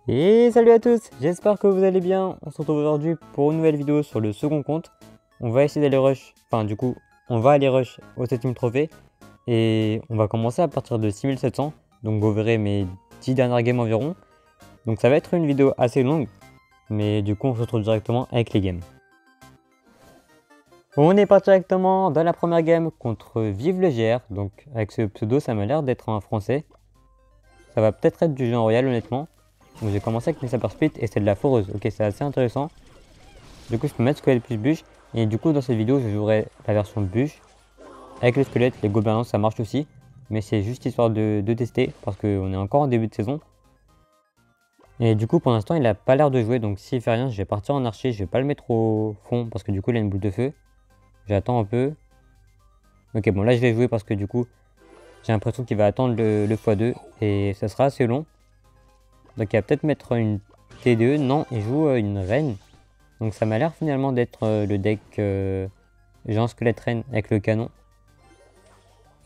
Et salut à tous, j'espère que vous allez bien. On se retrouve aujourd'hui pour une nouvelle vidéo sur le second compte. On va essayer d'aller rush, on va aller rush au 7ème trophée. Et on va commencer à partir de 6700. Donc vous verrez mes 10 dernières games environ. Donc ça va être une vidéo assez longue. Mais du coup on se retrouve directement avec les games. On est parti directement dans la première game contre Vive le GR. Donc avec ce pseudo ça m'a l'air d'être un français. Ça va peut-être être du jeu en royal honnêtement. Donc j'ai commencé avec mes sapeurs split et c'est de la foreuse. Ok, c'est assez intéressant. Du coup je peux mettre squelette plus bûche. Et du coup dans cette vidéo je jouerai la version bûche. Avec le squelette, les gobelins ça marche aussi. Mais c'est juste histoire de tester parce qu'on est encore en début de saison. Et du coup pour l'instant il a pas l'air de jouer. Donc s'il fait rien je vais partir en archer. Je vais pas le mettre au fond parce que du coup il a une boule de feu. J'attends un peu. Ok bon là je vais jouer parce que du coup j'ai l'impression qu'il va attendre le x2. Et ça sera assez long. Donc il va peut-être mettre une T2. Non, il joue une reine. Donc ça m'a l'air finalement d'être le deck Jean Squelette Reine avec le canon.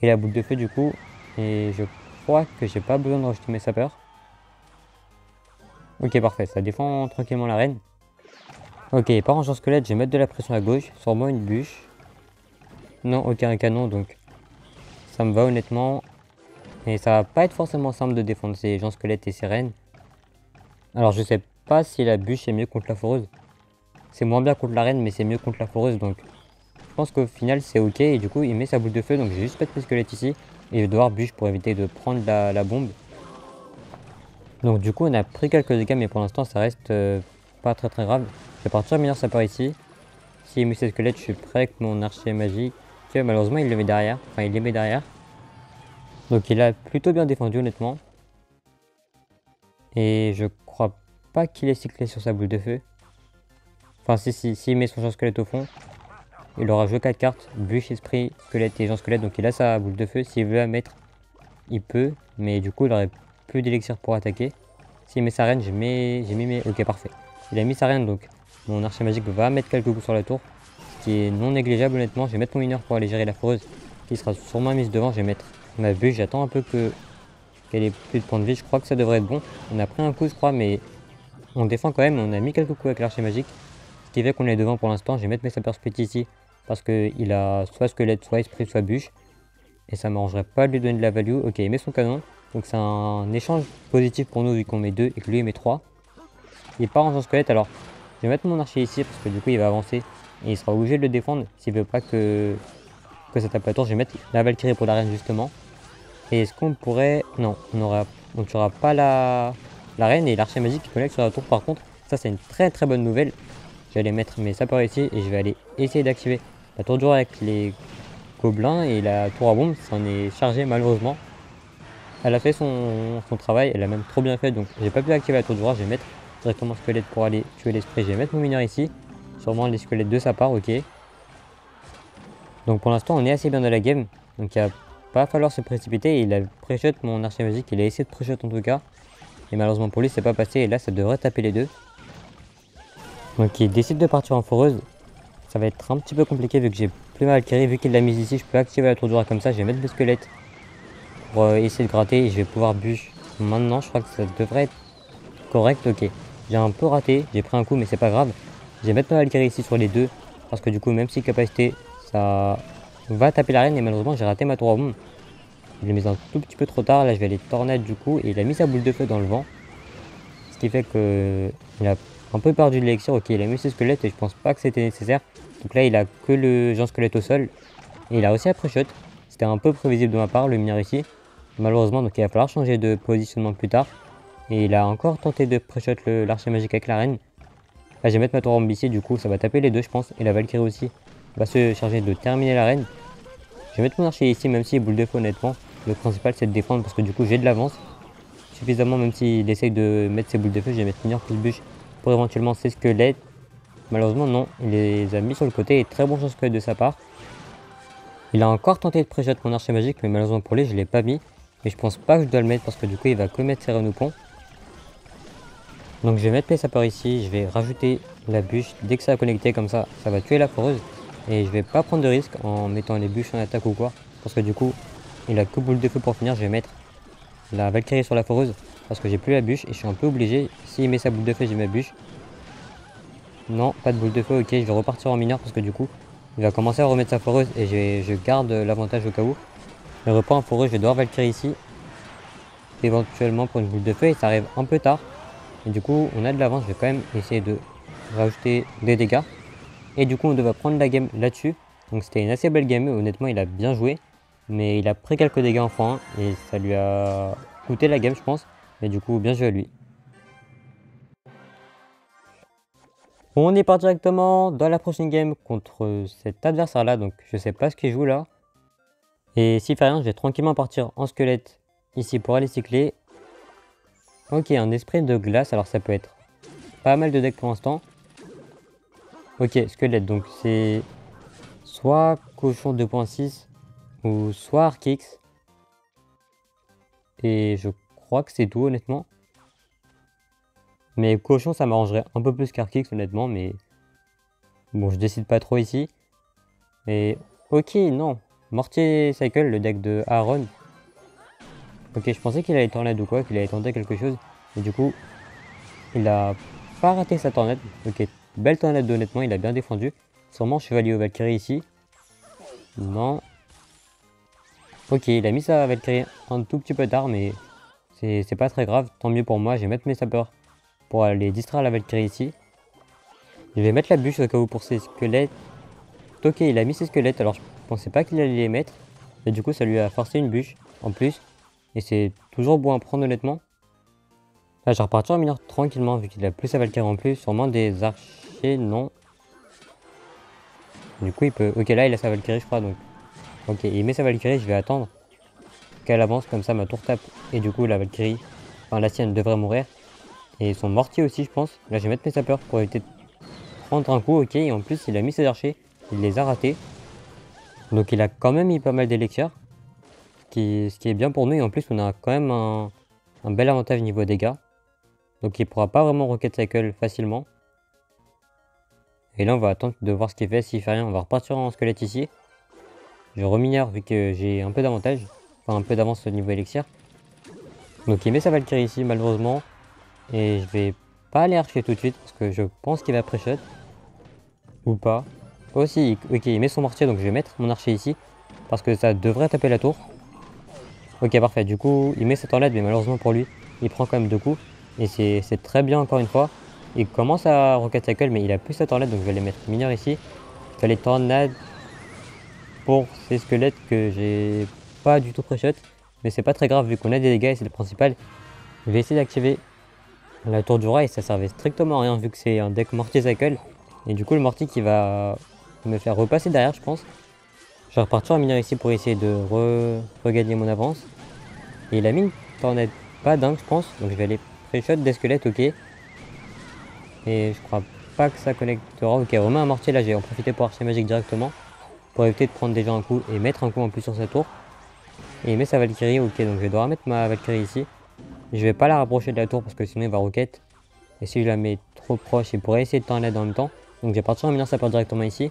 Et la boule de feu du coup. Et je crois que j'ai pas besoin de rajouter mes sapeurs. Ok parfait, ça défend tranquillement la reine. Ok, il part en Jean Squelette, je vais mettre de la pression à gauche. Sur moi une bûche. Non, aucun canon donc ça me va honnêtement. Et ça va pas être forcément simple de défendre ces Jean Squelette et ces reines. Alors je sais pas si la bûche est mieux contre la foreuse. C'est moins bien contre la reine mais c'est mieux contre la foreuse donc je pense qu'au final c'est ok. Et du coup il met sa boule de feu donc j'ai juste mettre mes squelettes ici. Et je vais devoir bûche pour éviter de prendre la bombe. Donc du coup on a pris quelques dégâts mais pour l'instant ça reste pas très grave. Je vais partir meilleur sapeur ici. S'il met ses squelettes je suis prêt avec mon archer magique. Malheureusement il le met derrière. Enfin il les met derrière. Donc il a plutôt bien défendu honnêtement. Et je crois pas qu'il est cyclé sur sa boule de feu. Enfin s'il met son Jean Squelette au fond, il aura joué 4 cartes, bûche, esprit, squelette et Jean Squelette, donc il a sa boule de feu. S'il veut la mettre, il peut, mais du coup il aurait plus d'élixir pour attaquer. S'il met sa reine, j'ai mis mes... Ok parfait. Il a mis sa reine donc mon archer magique va mettre quelques coups sur la tour, ce qui est non négligeable honnêtement. Je vais mettre mon mineur pour aller gérer la foreuse qui sera sûrement mise devant. Je vais mettre ma bûche, j'attends un peu qu'elle ait plus de points de vie, je crois que ça devrait être bon. On a pris un coup je crois mais on défend quand même, on a mis quelques coups avec l'archer magique. Ce qui fait qu'on est devant pour l'instant. Je vais mettre mes sapeurs split ici parce qu'il a soit squelette, soit esprit, soit bûche. Et ça m'arrangerait pas de lui donner de la value. Ok, il met son canon. Donc c'est un échange positif pour nous vu qu'on met 2 et que lui il met 3. Il part en squelette. Alors je vais mettre mon archer ici parce que du coup il va avancer. Et il sera obligé de le défendre s'il veut pas que ça tape la tour. Je vais mettre la Valkyrie pour la reine justement. Et est-ce qu'on pourrait... Non, on tuera pas la reine et l'archer magique qui connecte sur la tour par contre. Ça c'est une très bonne nouvelle. Je vais aller mettre mes sapeurs ici et je vais aller essayer d'activer la tour de jour avec les gobelins et la tour à bombe. Ça en est chargé malheureusement. Elle a fait son travail, elle a même trop bien fait donc j'ai pas pu activer la tour de jour. Je vais mettre directement squelette pour aller tuer l'esprit. Je vais mettre mon mineur ici. Sûrement les squelettes de sa part, ok. Donc pour l'instant on est assez bien dans la game. Donc il va pas falloir se précipiter. Il a pré-shot mon archer magique, il a essayé de pré-shot en tout cas. Et malheureusement pour lui c'est pas passé et là ça devrait taper les deux. Donc il décide de partir en foreuse. Ça va être un petit peu compliqué vu que j'ai plus ma Valkyrie. Vu qu'il l'a mise ici, je peux activer la tour de jour comme ça. Je vais mettre le squelette pour essayer de gratter et je vais pouvoir bûche. Maintenant je crois que ça devrait être correct. Ok, j'ai un peu raté, j'ai pris un coup mais c'est pas grave. Je vais mettre ma Valkyrie ici sur les deux. Parce que du coup même si capacité ça va taper la reine. Et malheureusement j'ai raté ma tour à bombe. Je l'ai mise un tout petit peu trop tard. Là je vais aller tornade du coup. Et il a mis sa boule de feu dans le vent. Ce qui fait que il a un peu perdu de l'élixir. Ok, il a mis ses squelettes et je pense pas que c'était nécessaire. Donc là il a que le Jean Squelette au sol. Et il a aussi un pré-shot. C'était un peu prévisible de ma part, le mineur ici. Malheureusement donc il va falloir changer de positionnement plus tard. Et il a encore tenté de pré-shot l'archer magique avec la reine. Là je vais mettre ma tour en ici, du coup ça va taper les deux je pense. Et la Valkyrie aussi va se charger de terminer la reine. Je vais mettre mon archer ici même si boule de feu honnêtement. Le principal c'est de défendre parce que du coup j'ai de l'avance. Suffisamment même s'il essaye de mettre ses boules de feu. Je vais mettre mineur plus bûche pour éventuellement ses squelettes. Malheureusement non, il les a mis sur le côté et très bon chance squelette de sa part. Il a encore tenté de pré-shot mon archer magique mais malheureusement pour lui je l'ai pas mis. Mais je pense pas que je dois le mettre parce que du coup il va que mettre ses rennes au pont. Donc je vais mettre mes sapeurs ici, je vais rajouter la bûche dès que ça va connecter comme ça va tuer la foreuse. Et je vais pas prendre de risque en mettant les bûches en attaque ou quoi. Parce que du coup il a que boule de feu pour finir. Je vais mettre la Valkyrie sur la foreuse parce que j'ai plus la bûche et je suis un peu obligé. S'il met sa boule de feu, j'ai ma bûche. Non, pas de boule de feu, ok, je vais repartir en mineur parce que du coup, il va commencer à remettre sa foreuse et je garde l'avantage au cas où. Je reprends en foreuse, je vais devoir Valkyrie ici, éventuellement pour une boule de feu et ça arrive un peu tard. Et du coup, on a de l'avance, je vais quand même essayer de rajouter des dégâts. Et du coup, on devait prendre la game là-dessus. Donc c'était une assez belle game, honnêtement, il a bien joué. Mais il a pris quelques dégâts en x1 et ça lui a coûté la game, je pense. Mais du coup, bien joué à lui. On y part directement dans la prochaine game contre cet adversaire-là. Donc je sais pas ce qu'il joue là. Et s'il fait rien, je vais tranquillement partir en squelette ici pour aller cycler. Ok, un esprit de glace, alors ça peut être pas mal de decks pour l'instant. Ok, squelette, donc c'est soit cochon 2.6 ou soit Arkix. Et je crois que c'est tout honnêtement. Mais cochon ça m'arrangerait un peu plus qu'Arkix honnêtement, mais bon je décide pas trop ici. Et ok non, Mortier Cycle, le deck de Aaron. Ok, je pensais qu'il allait tornade ou quoi, qu'il allait tenter quelque chose. Et du coup, il a pas raté sa tornade. Ok, belle tornade honnêtement, il a bien défendu. Sûrement Chevalier au Valkyrie ici. Non. Ok, il a mis sa Valkyrie un tout petit peu tard, mais c'est pas très grave. Tant mieux pour moi, je vais mettre mes sapeurs pour aller distraire la Valkyrie ici. Je vais mettre la bûche au cas où pour ses squelettes. Ok, il a mis ses squelettes, alors je pensais pas qu'il allait les mettre. Et du coup, ça lui a forcé une bûche en plus. Et c'est toujours bon à prendre honnêtement. Là, je vais repartir en mineur tranquillement vu qu'il a plus sa Valkyrie en plus. Sûrement des archers, non. Du coup, il peut... Ok, là, il a sa Valkyrie, je crois. Donc, ok, il met sa Valkyrie, je vais attendre qu'elle avance comme ça, ma tour tape. Et du coup, la Valkyrie, enfin la sienne, devrait mourir. Et son mortier aussi, je pense. Là, je vais mettre mes sapeurs pour éviter de prendre un coup. Ok, et en plus, il a mis ses archers. Il les a ratés. Donc, il a quand même mis pas mal d'élixirs. Ce qui est bien pour nous. Et en plus, on a quand même un bel avantage niveau dégâts. Donc, il pourra pas vraiment Rocket Cycle facilement. Et là, on va attendre de voir ce qu'il fait. S'il fait rien, on va repartir en squelette ici. Je remineur vu que j'ai un peu d'avantage. Enfin, un peu d'avance au niveau élixir. Donc, il met sa Valkyrie ici, malheureusement. Et je vais pas aller archer tout de suite parce que je pense qu'il va pré-shot. Ou pas. Aussi, ok, il met son mortier, donc je vais mettre mon archer ici. Parce que ça devrait taper la tour. Ok, parfait. Du coup, il met cette enlève, mais malheureusement pour lui, il prend quand même 2 coups. Et c'est très bien encore une fois. Il commence à Rocket Cycle, mais il a plus cette enlève, donc je vais les mettre mineur ici. Je vais les tornades pour ces squelettes que j'ai pas du tout pré-shot. Mais c'est pas très grave vu qu'on a des dégâts et c'est le principal. Je vais essayer d'activer la tour du roi et ça servait strictement à rien vu que c'est un deck Mortier Cycle. Et du coup, le Mortier qui va me faire repasser derrière, je pense. Je vais repartir en mineur ici pour essayer de regagner mon avance. Et il a mis une tornade pas dingue, je pense. Donc je vais aller pré-shot des squelettes, ok. Et je crois pas que ça connectera. Ok, remet un mortier là, j'ai en profité pour archer magique directement. Pour éviter de prendre déjà un coup et mettre un coup en plus sur sa tour. Et il met sa Valkyrie, ok, donc je vais devoir mettre ma Valkyrie ici. Je vais pas la rapprocher de la tour parce que sinon il va rocket. Et si je la mets trop proche, il pourrait essayer de tornade en même temps. Donc je vais partir en mineur sapeur directement ici.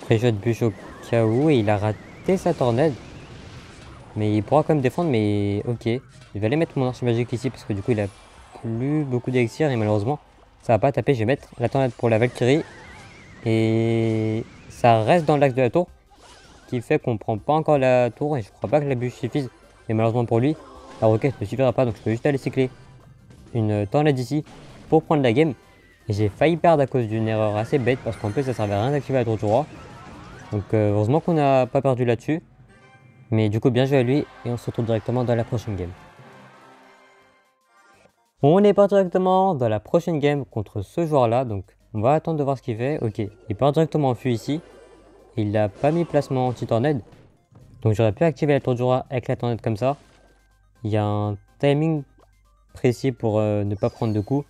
Pré-shot bûche au cas où et il a raté sa tornade. Mais il pourra quand même défendre, mais ok. Je vais aller mettre mon archer magique ici parce que du coup il a plus beaucoup d'élixir et malheureusement ça va pas taper. Je vais mettre la tornade pour la Valkyrie. Et ça reste dans l'axe de la tour. Qui fait qu'on prend pas encore la tour et je crois pas que la bûche suffise. Et malheureusement pour lui, la roquette ne suffira pas donc je peux juste aller cycler une tornade ici pour prendre la game. Et j'ai failli perdre à cause d'une erreur assez bête parce qu'en plus ça servait à rien d'activer la tour du roi. Donc heureusement qu'on n'a pas perdu là-dessus. Mais du coup bien joué à lui et on se retrouve directement dans la prochaine game. On est parti directement dans la prochaine game contre ce joueur là. Donc on va attendre de voir ce qu'il fait. Ok, il part directement en fût ici. Il n'a pas mis placement anti-tornade. Donc j'aurais pu activer la tour du roi avec la tornade comme ça. Il y a un timing précis pour ne pas prendre de coups.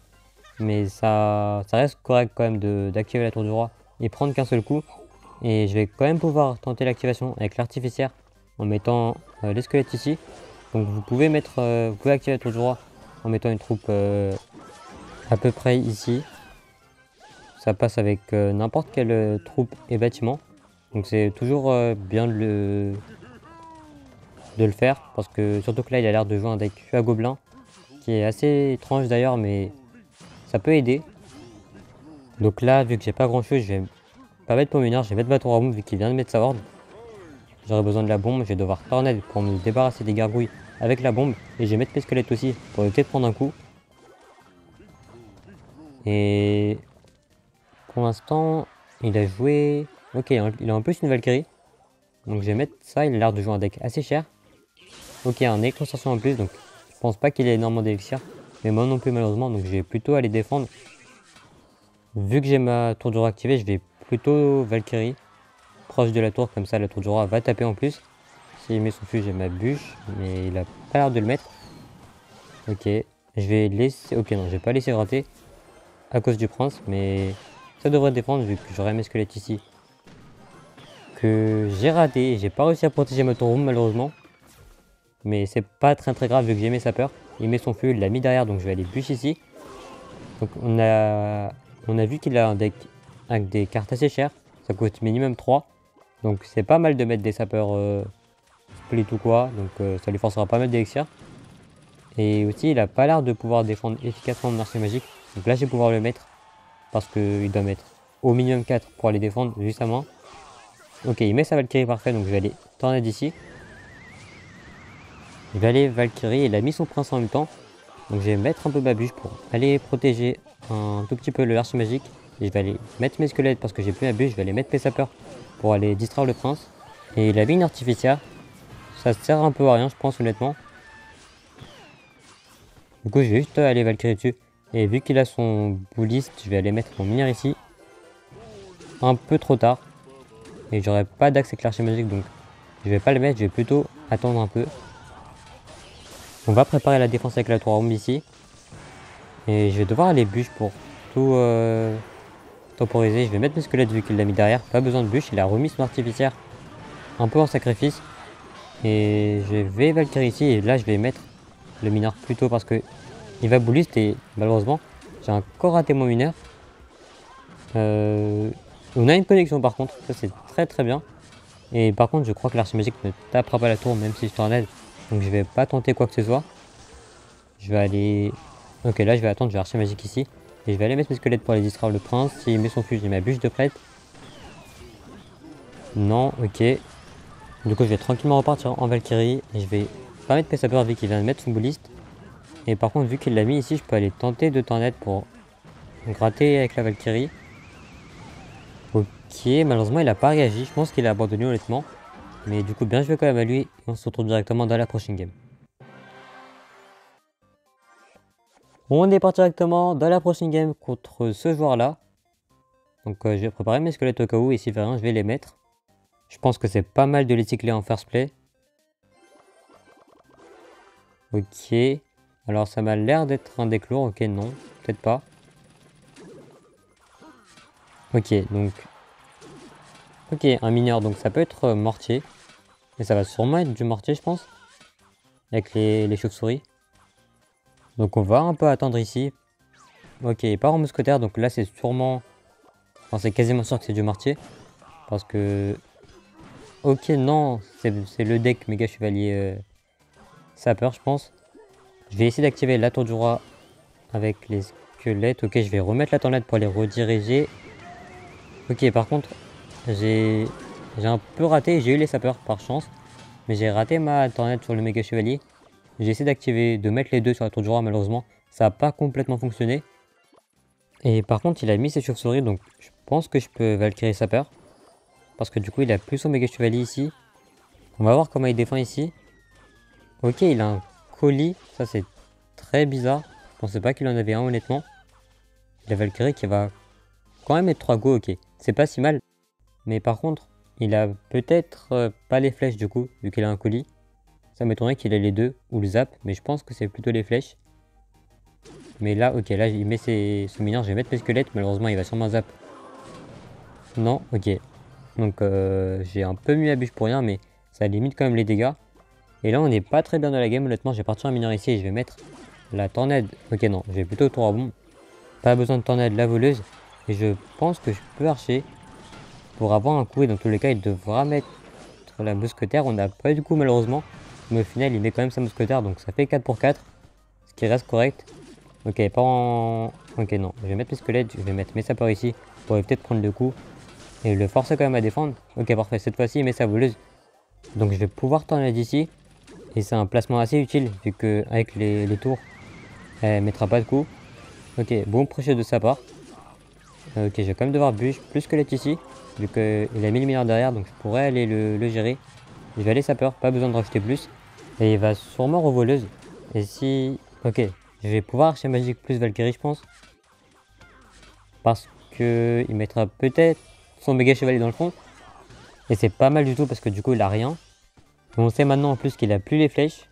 Mais ça reste correct quand même d'activer la tour du roi et prendre qu'un seul coup. Et je vais quand même pouvoir tenter l'activation avec l'artificière en mettant les squelettes ici. Donc vous pouvez activer la tour du roi en mettant une troupe à peu près ici. Ça passe avec n'importe quelle troupe et bâtiment. Donc c'est toujours bien de de le faire. Parce que surtout que là, il a l'air de jouer un deck à gobelin. Qui est assez étrange d'ailleurs, mais ça peut aider. Donc là, vu que j'ai pas grand chose, je vais pas mettre Pomineur, je vais mettre Bâton à Bombe vu qu'il vient de mettre sa horde. J'aurai besoin de la bombe, je vais devoir Tornade pour me débarrasser des gargouilles avec la bombe. Et je vais mettre mes squelettes aussi pour éviter de prendre un coup. Et pour l'instant, il a joué... Ok, il a en plus une Valkyrie. Donc je vais mettre ça, il a l'air de jouer un deck assez cher. Ok, un électrostation en plus, donc je pense pas qu'il ait énormément d'élixir. Mais moi non plus malheureusement, donc je vais plutôt aller défendre. Vu que j'ai ma tour du roi activée, je vais plutôt Valkyrie. Proche de la tour, comme ça la tour du roi va taper en plus. S'il met son fût, j'ai ma bûche, mais il a pas l'air de le mettre. Ok, je vais laisser... Ok, non, je vais pas laisser gratter à cause du prince, mais ça devrait défendre vu que j'aurai mes squelettes ici. Que j'ai raté, j'ai pas réussi à protéger ma tour rouge malheureusement. Mais c'est pas très grave vu que j'ai mis sa peur. Il met son feu, il l'a mis derrière, donc je vais aller bûche ici. Donc on a vu qu'il a un deck avec des cartes assez chères. Ça coûte minimum 3. Donc c'est pas mal de mettre des sapeurs split ou quoi. Donc ça lui forcera pas mal d'élixir. Et aussi il a pas l'air de pouvoir défendre efficacement mon archer magique. Donc là je vais pouvoir le mettre. Parce qu'il doit mettre au minimum 4 pour aller défendre juste à moi. Ok, il met sa Valkyrie parfait, donc je vais aller Tornade ici. Je vais aller Valkyrie, il a mis son prince en même temps. Donc je vais mettre un peu ma bûche pour aller protéger un tout petit peu le archer magique. Et je vais aller mettre mes squelettes parce que j'ai plus ma bûche, je vais aller mettre mes sapeurs pour aller distraire le prince. Et il a mis une artificière. Ça sert un peu à rien je pense honnêtement. Du coup je vais juste aller Valkyrie dessus. Et vu qu'il a son bouliste, je vais aller mettre mon mineur ici. Un peu trop tard. Et j'aurai pas d'axe avec l'archer magique donc je vais pas le mettre, je vais plutôt attendre un peu. On va préparer la défense avec la tour ronde ici. Et je vais devoir aller bûche pour tout temporiser. Je vais mettre mes squelettes vu qu'il l'a mis derrière. Pas besoin de bûche, il a remis son artificière un peu en sacrifice. Et je vais Valkyrie ici et là je vais mettre le mineur plus tôt parce que il va bouliste et malheureusement j'ai encore raté mon mineur. On a une connexion par contre, ça c'est très bien. Et par contre je crois que l'archer magique ne tapera pas la tour même si je tornade. Donc je vais pas tenter quoi que ce soit. Je vais aller... Ok là je vais attendre, je vais archer magique ici. Et je vais aller mettre mes squelettes pour aller distraire le prince. S'il met son fusil, j'ai ma bûche de prêtre. Non, ok. Du coup je vais tranquillement repartir en Valkyrie. Et je vais pas mettre Pessaper vu qu'il vient de mettre son bouliste. Et par contre vu qu'il l'a mis ici, je peux aller tenter de tornade pour gratter avec la Valkyrie. Ok, malheureusement il a pas réagi. Je pense qu'il a abandonné honnêtement. Mais du coup bien joué quand même à lui. Et on se retrouve directement dans la prochaine game. On est parti directement dans la prochaine game contre ce joueur là. Donc je vais préparer mes squelettes au cas où et s'il fait rien je vais les mettre. Je pense que c'est pas mal de les cycler en first play. Ok. Alors ça m'a l'air d'être un deck lourd. Ok non, peut-être pas. Ok donc... Ok un mineur donc ça peut être mortier. Mais ça va sûrement être du mortier je pense. Avec les chauves-souris. Donc on va un peu attendre ici. Ok il part en mousquetaire donc là c'est sûrement... Enfin c'est quasiment sûr que c'est du mortier. Parce que... Ok non c'est le deck méga chevalier sapeur je pense. Je vais essayer d'activer la tour du roi avec les squelettes. Ok je vais remettre la tornade pour les rediriger. Ok par contre j'ai un peu raté, j'ai eu les sapeurs par chance. Mais j'ai raté ma tornade sur le méga chevalier. J'ai essayé d'activer, de mettre les deux sur la tour du roi malheureusement. Ça n'a pas complètement fonctionné. Et par contre il a mis ses chauves-souris donc je pense que je peux Valkyrie sapeur. Parce que du coup il a plus son méga chevalier ici. On va voir comment il défend ici. Ok il a un colis, ça c'est très bizarre. Je pensais pas qu'il en avait un honnêtement. Il a Valkyrie qui va quand même être 3 go, ok. C'est pas si mal. Mais par contre il a peut-être pas les flèches du coup vu qu'il a un colis. Ça m'étonnerait qu'il ait les deux ou le zap. Mais je pense que c'est plutôt les flèches. Mais là ok là il met son mineur, je vais mettre mes squelettes. Malheureusement il va sûrement zap. Non ok. Donc j'ai un peu mis la bûche pour rien mais ça limite quand même les dégâts. Et là on n'est pas très bien dans la game honnêtement. J'ai parti un mineur ici et je vais mettre la tornade. Ok non je vais plutôt tour à bombe. Pas besoin de tornade, la voleuse. Et je pense que je peux archer pour avoir un coup. Et dans tous les cas il devra mettre la mousquetaire. On n'a pas eu de coup malheureusement. Mais au final, il met quand même sa mousquetaire, donc ça fait 4 pour 4. Ce qui reste correct. Ok, pas en... Ok, non. Je vais mettre mes squelettes, je vais mettre mes sapeurs ici pour éviter de prendre 2 coups. Et le forcer quand même à défendre. Ok, parfait. Cette fois-ci, il met sa voleuse. Donc je vais pouvoir tourner d'ici. Et c'est un placement assez utile, vu que avec les tours, elle mettra pas de coups. Ok, bon pressure de sa part. Ok, je vais quand même devoir bûche plus squelette ici, vu qu'il a mis le mineur derrière, donc je pourrais aller le gérer. Je vais aller sapeur, pas besoin de rajouter plus. Et il va sûrement revoleuse. Et si... Ok, je vais pouvoir archer magique plus Valkyrie, je pense. Parce que il mettra peut-être son méga chevalier dans le fond. Et c'est pas mal du tout, parce que du coup, il a rien. Et on sait maintenant en plus qu'il a plus les flèches.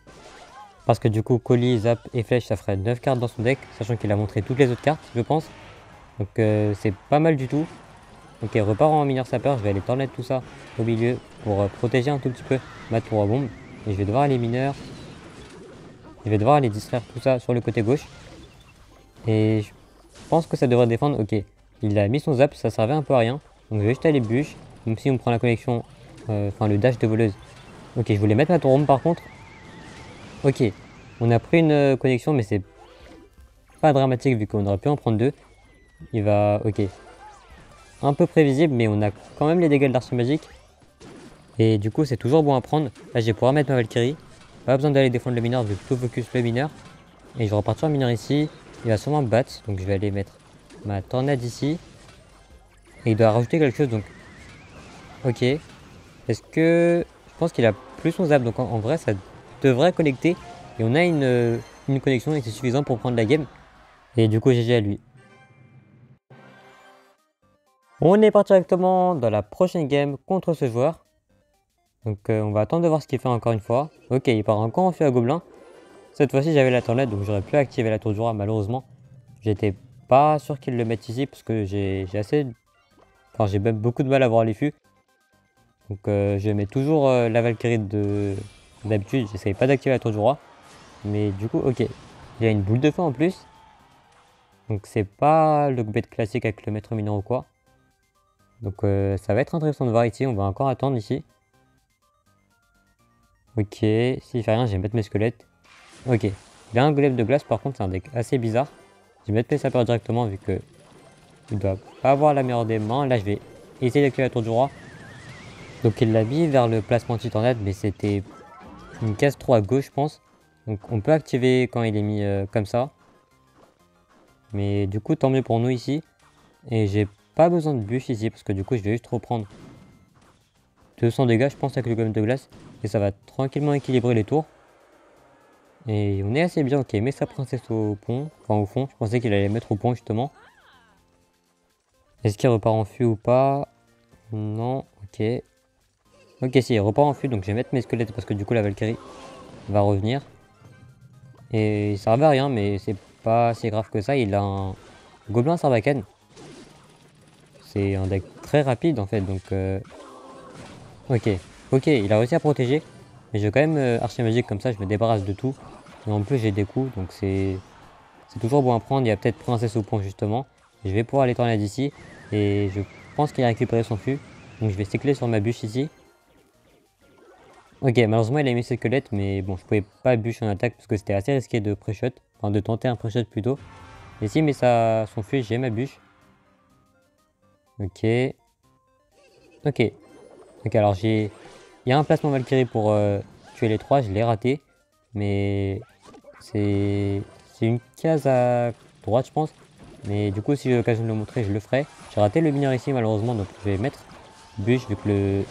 Parce que du coup, colis, zap et flèche, ça ferait 9 cartes dans son deck. Sachant qu'il a montré toutes les autres cartes, je pense. Donc c'est pas mal du tout. Ok, repart en mineur sapeur, je vais aller tornade tout ça au milieu pour protéger un tout petit peu ma tour à bombe. Et je vais devoir aller mineur. Je vais devoir aller distraire tout ça sur le côté gauche. Et je pense que ça devrait défendre. Ok, il a mis son zap, ça servait un peu à rien. Donc je vais jeter les bûches, même si on prend la connexion, enfin le dash de voleuse. Ok, je voulais mettre ma tour à bombe par contre. Ok, on a pris une connexion, mais c'est pas dramatique vu qu'on aurait pu en prendre deux. Il va... Ok. Un peu prévisible, mais on a quand même les dégâts de l'archer magique. Et du coup, c'est toujours bon à prendre. Là, je vais pouvoir mettre ma Valkyrie. Pas besoin d'aller défendre le mineur, je vais plutôt focus le mineur. Et je vais repartir en mineur ici. Il va sûrement me battre, donc je vais aller mettre ma tornade ici. Et il doit rajouter quelque chose, donc... Ok. Est-ce que... Je pense qu'il a plus son zap, donc en vrai, ça devrait connecter. Et on a une connexion et c'est suffisant pour prendre la game. Et du coup, GG à lui. On est parti directement dans la prochaine game contre ce joueur. Donc on va attendre de voir ce qu'il fait encore une fois. Ok, il part encore en feu à gobelin. Cette fois-ci j'avais la tornade, donc j'aurais pu activer la tour du roi. Malheureusement, j'étais pas sûr qu'il le mette ici parce que j'ai assez... Enfin, j'ai même beaucoup de mal à voir les fûts. Donc je mets toujours la Valkyrie d'habitude. J'essaye pas d'activer la tour du roi. Mais du coup, ok. Il y a une boule de feu en plus. Donc c'est pas le bête classique avec le maître mineur ou quoi. Donc ça va être intéressant de voir ici. On va encore attendre ici. Ok, s'il fait rien, je vais mettre mes squelettes. Ok, il a un golem de glace, par contre c'est un deck assez bizarre. Je vais mettre mes sapeurs directement vu que il doit pas avoir la meilleure des mains. Là je vais essayer d'activer la tour du roi. Donc il l'a mis vers le placement anti-tornade, mais c'était une case trop à gauche je pense. Donc on peut activer quand il est mis comme ça. Mais du coup tant mieux pour nous ici. Et j'ai pas besoin de bûche ici parce que du coup je vais juste reprendre 200 dégâts je pense avec le golem de glace. Et ça va tranquillement équilibrer les tours. Et on est assez bien, ok, met sa princesse au pont, enfin au fond, je pensais qu'il allait mettre au pont justement. Est-ce qu'il repart en fût ou pas? Non, ok. Ok, si, il repart en fût, donc je vais mettre mes squelettes parce que du coup la Valkyrie va revenir. Et ça servait à rien, mais c'est pas si grave que ça, il a un gobelin sarbacane. C'est un deck très rapide en fait, donc... Ok, ok, il a réussi à protéger. Mais je vais quand même archer magique comme ça, je me débarrasse de tout. Et en plus j'ai des coups, donc c'est toujours bon à prendre. Il y a peut-être princesse au pont justement. Je vais pouvoir aller tornade ici. Et je pense qu'il a récupéré son fût. Donc je vais cycler sur ma bûche ici. Ok, malheureusement il a mis ses squelettes. Mais bon, je pouvais pas bûche en attaque parce que c'était assez risqué de pré-shot. Enfin de tenter un pré-shot plutôt. Et s'il met son fût, j'ai ma bûche. Ok. Ok. Ok, alors j'ai... Il y a un placement Valkyrie pour tuer les trois. Je l'ai raté. Mais c'est une case à droite je pense. Mais du coup si j'ai l'occasion de le montrer je le ferai. J'ai raté le mineur ici malheureusement donc je vais mettre bûche vu que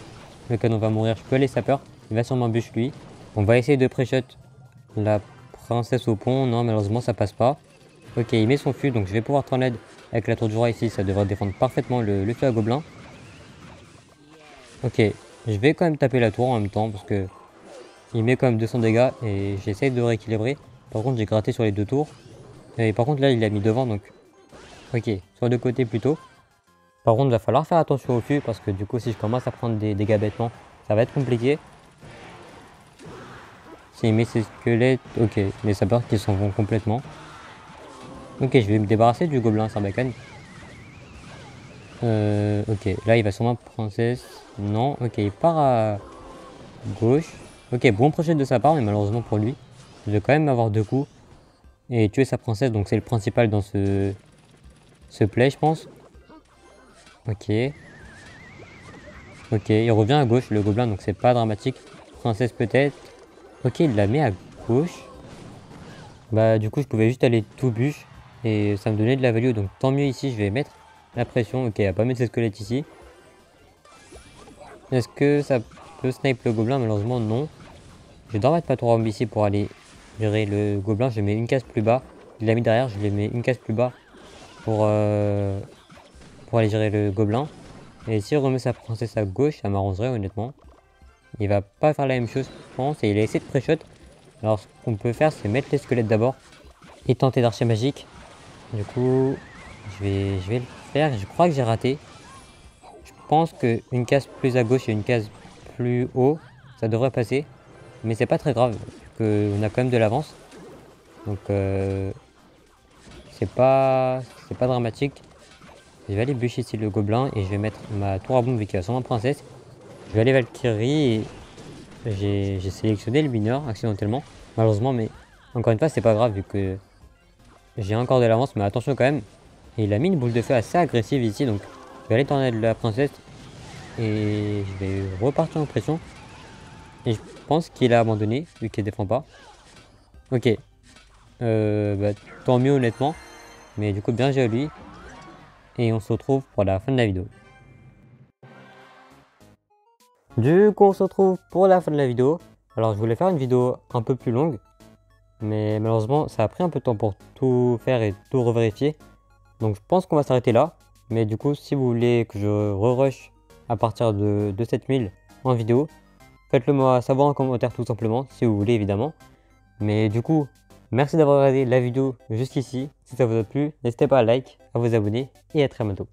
le canon va mourir. Je peux aller sapeur. Il va sûrement bûche lui. On va essayer de pré-shot la princesse au pont. Non malheureusement ça passe pas. Ok il met son fût donc je vais pouvoir tornade avec la tour du roi ici. Ça devrait défendre parfaitement le feu à gobelin. Ok je vais quand même taper la tour en même temps parce que il met quand même 200 dégâts et j'essaye de rééquilibrer. Par contre j'ai gratté sur les deux tours. Et par contre là il a mis devant donc... Ok, sur deux côtés plutôt. Par contre il va falloir faire attention au fût parce que du coup si je commence à prendre des dégâts bêtement, ça va être compliqué. S'il met ses squelettes, ok, les sapeurs qui s'en vont complètement. Ok, je vais me débarrasser du gobelin sarbacane. Ok, là il va sûrement princesse. Non, ok, il part à gauche. Ok, bon projet de sa part, mais malheureusement pour lui, il doit quand même avoir 2 coups et tuer sa princesse, donc c'est le principal dans ce play, je pense. Ok. Ok, il revient à gauche, le gobelin, donc c'est pas dramatique. Princesse peut-être. Ok, il la met à gauche. Bah du coup, je pouvais juste aller tout bûche et ça me donnait de la value, donc tant mieux ici, je vais mettre la pression. Ok, à pas mettre ses squelettes ici. Est-ce que ça peut snipe le gobelin? Malheureusement, non. Je dois mettre pas trop ici pour aller gérer le gobelin. Je mets une case plus bas. Il l'a mis derrière, je les mets une case plus bas pour aller gérer le gobelin. Et s'il remet sa princesse à gauche, ça m'arrangerait honnêtement. Il va pas faire la même chose, je pense, et il a essayé de pré-shot. Alors ce qu'on peut faire, c'est mettre les squelettes d'abord et tenter d'archer magique. Du coup, je vais le faire. Je crois que j'ai raté. Je pense qu'une case plus à gauche et une case plus haut, ça devrait passer. Mais c'est pas très grave, vu qu'on a quand même de l'avance. Donc c'est pas dramatique. Je vais aller bûcher ici le gobelin et je vais mettre ma tour à bombe vu qu'il y a 120 princesses. Je vais aller Valkyrie et j'ai sélectionné le mineur accidentellement, malheureusement, mais encore une fois, c'est pas grave vu que j'ai encore de l'avance, mais attention quand même. Et il a mis une boule de feu assez agressive ici, donc je vais aller tourner de la princesse et je vais repartir en pression. Et je pense qu'il a abandonné vu qu'il défend pas. Ok, bah, tant mieux honnêtement, mais du coup bien joué à lui. Et on se retrouve pour la fin de la vidéo. Du coup on se retrouve pour la fin de la vidéo. Alors je voulais faire une vidéo un peu plus longue, mais malheureusement ça a pris un peu de temps pour tout faire et tout revérifier. Donc je pense qu'on va s'arrêter là. Mais du coup si vous voulez que je re-rush à partir de 7000 en vidéo, faites-le moi savoir en commentaire tout simplement, si vous voulez évidemment. Mais du coup, merci d'avoir regardé la vidéo jusqu'ici. Si ça vous a plu, n'hésitez pas à like, à vous abonner et à très bientôt.